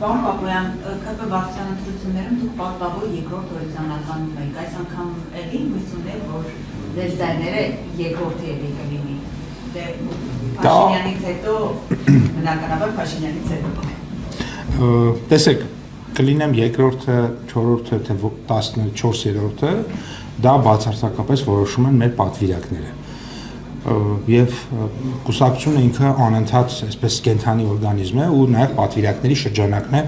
Պարոն Պապոյան, ԿՊ վարչության ընտրություններում դուք պատվավոր երկրորդ օրենսդրական եք, այս անգամ էլի հույս ունեք, որ ձեր ձայները երկրորդը էլի կլինի։ Դե Փաշինյանից հետո, բնականաբար Փաշինյանից հետո։ Տեսեք, կլինեմ երկրորդը, չորրորդը, թե 14-րդը, դա բացարձակապես որոշում են մեր պատվիրակները։ Եվ կուսակցությունը ինքը անընդհատ այսպես կենթանի օրգանիզմ է ու նաև պատվիրակների շրջանակն է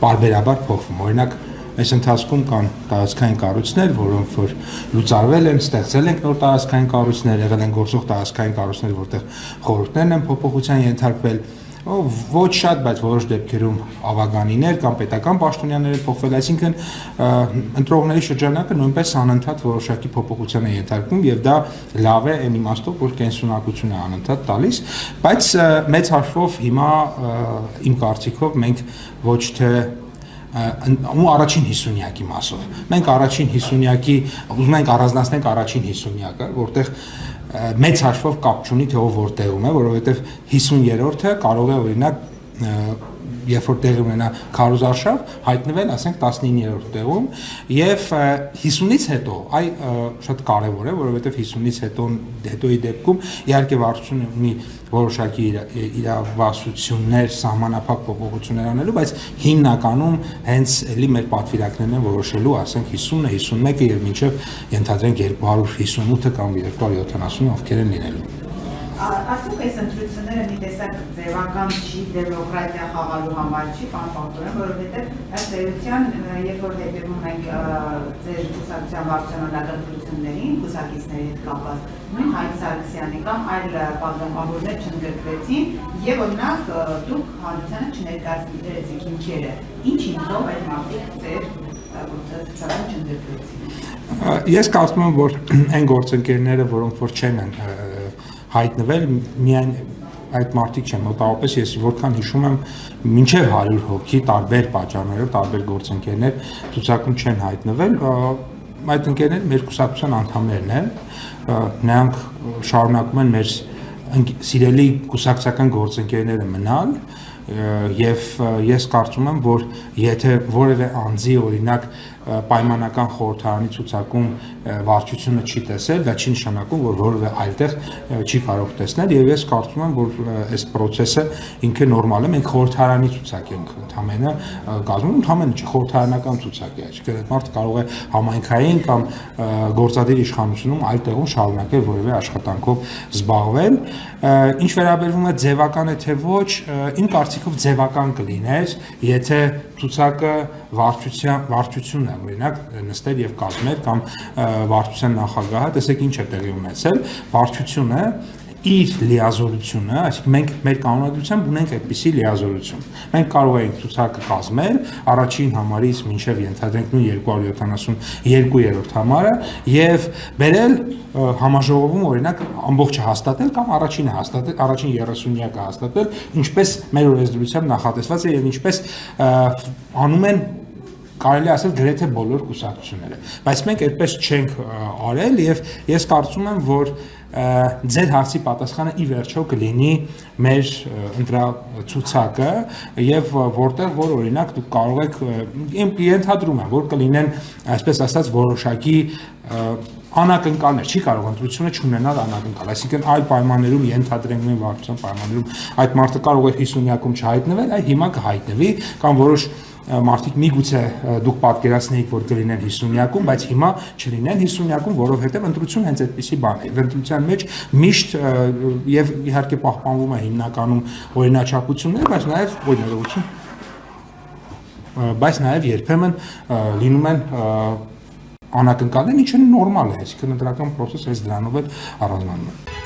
պարբերաբար փոխվում։ Օրինակ, այս ընթացքում կան տարածքային կառույցներ, որոնք որ լուծարվել են, ստեղծել են նոր տարածքային կառույցներ, եղել են գործող տարածքային կառույցներ, որտեղ խորհուրդներն են փոփոխության ենթարկվել, ոչ շատ, բայց որոշ դեպքերում ավագանիներ կամ պետական պաշտոնյաներ են փոխվել, այսինքն ընտրողների շրջանակը նույնպես անընդհատ որոշակի փոփոխության է ենթարկվում եւ դա լավ է այն իմաստով, որ կենսունակություն է անընդհատ տալիս, բայց մեծ հաշվով հիմա իմ կարծիքով մենք ոչ թե ու առաջին 50-յակի մասով։ Մենք առաջին 50-յակի ուզում ենք առանձնացնենք առաջին 50-յակը, որտեղ մեծ հաշվով կապ չունի թե ով որտեղում է, որովհետև 50-րդը կարող է օրինակ երբ որ տեղի ունենա քարոզարշավ, հայտնվել, ասենք 19-րդ տեղում եւ 50-ից հետո, այ շատ կարեւոր է, որովհետեւ 50-ից հետոյի դեպքում իհարկե վարչությունը ունի որոշակի իրավասություններ, սահմանափակ փոփոխություններ անելու, բայց հիմնականում հենց էլի մեր պատվիրակներն են որոշելու, ասենք 50-ը, 51-ը եւ մինչեւ ենթադրենք 258-ը կամ 270-ը ովքեր են լինելու։ Արդյոք այս ընտրությունները մի տեսակ ձևական չի, դեմոկրատիա խաղալու համար չի, պարոն Պապոյան, որովհետև ըստ էության, երբ որ հետևում ենք ձեր կուսակցության վարչության ընտրություններին, կուսակիցների հետ կապված, նույն Հայկ Սարգսյանի կամ այլ պատգամավորներ չընդգրկվեցին եւ օրինակ դուք հանրությանը չներկայացրեցիք հիմքերը։ Ինչ հիմքով այդ մարդիկ ձեր կուսակցությանը չընդգրկվեցին։ Ես կարծում եմ, որ այն գործընկերները, որոնք որ չեն հայտնվել, միայն այդ մարդիկ չեն, մոտավորապես ես որքան հիշում եմ, մինչև 100 հոգի տարբեր պատճառներով, տարբեր գործընկերներ ցուցակում չեն հայտնվել, այդ ընկերները մեր կուսակցության անդամներն են, նրանք շարունակում են մեր սիրելի կուսակցական գործընկերները մնալ եւ ես կարծում եմ, որ եթե որևէ անձի օրինակ պայմանական խորհրդարանի ցուցակում վարչությունը չի տեսել, դա չի նշանակում, որ որևէ այլտեղ չի կարող տեսնել եւ ես կարծում եմ, որ այս process-ը ինքը նորմալ է, մենք խորհրդարանի ցուցակ ենք ընդամենը կազմում, ընդամենը չի խորհրդարանական ցուցակ է, այսինքն այդ մարդը կարող է համայնքային կամ գործադիր իշխանությունում այլ տեղում շարունակել որևէ աշխատանքով զբաղվել, ինչ վերաբերվում է ձևական է թե ոչ, իմ կարծիքով ձևական կլիներ, եթե ցուցակը վարչությունն է օրինակ նստել եւ կազմել կամ վարչության նախագահը, տեսեք ինչ է տեղի ունեցել, վարչությունը իր լիազորությունը, այսինքն մենք մեր կանոնադրությամբ ունենք այդպիսի լիազորություն։ Մենք կարող ենք ցուցակը կազմել առաջին համարից մինչև ենթադրենք նույն 272-րդ համարը եւ բերել համաժողովում օրինակ ամբողջը հաստատել կամ առաջինը հաստատել, առաջին 30-յակը հաստատել, ինչպես մեր օրենսդրությամբ նախատեսված է եւ ինչպես անում են կարելի ասել գրեթե բոլոր կուսակցությունները, բայց մենք այդպես չենք արել եւ ես կարծում եմ, որ ձեր հարցի պատասխանը ի վերջո կլինի մեր ընտրացուցակը եւ որտեղ որ օրինակ դուք կարող եք ենթադրում եմ, որ կլինեն այսպես ասած որոշակի անակնկալներ, չի կարող ընտրությունը չունենալ անակնկալ, այսինքն այլ պայմաններում ենթադրենք նույն վարչության պայմաններում այդ մարդը կարող է 50-յակում չհայտնվել, այ հիմա կհայտնվի կամ որոշ մարդիկ միգուցե դուք պատկերացնեիք, որ կլինեն 50-յակում, բայց հիմա չլինեն 50-յակում, որովհետև ընտրություն հենց այդպիսի բան է։ Ընտրության մեջ միշտ եւ իհարկե պահպանվում է հիմնականում օրինաչափություններ, բայց նաեւ երբեմն լինում են անակնկալներ, ինչը նորմալ է, այսինքն ընտրական process-ը դրանով էլ առանձնանում է։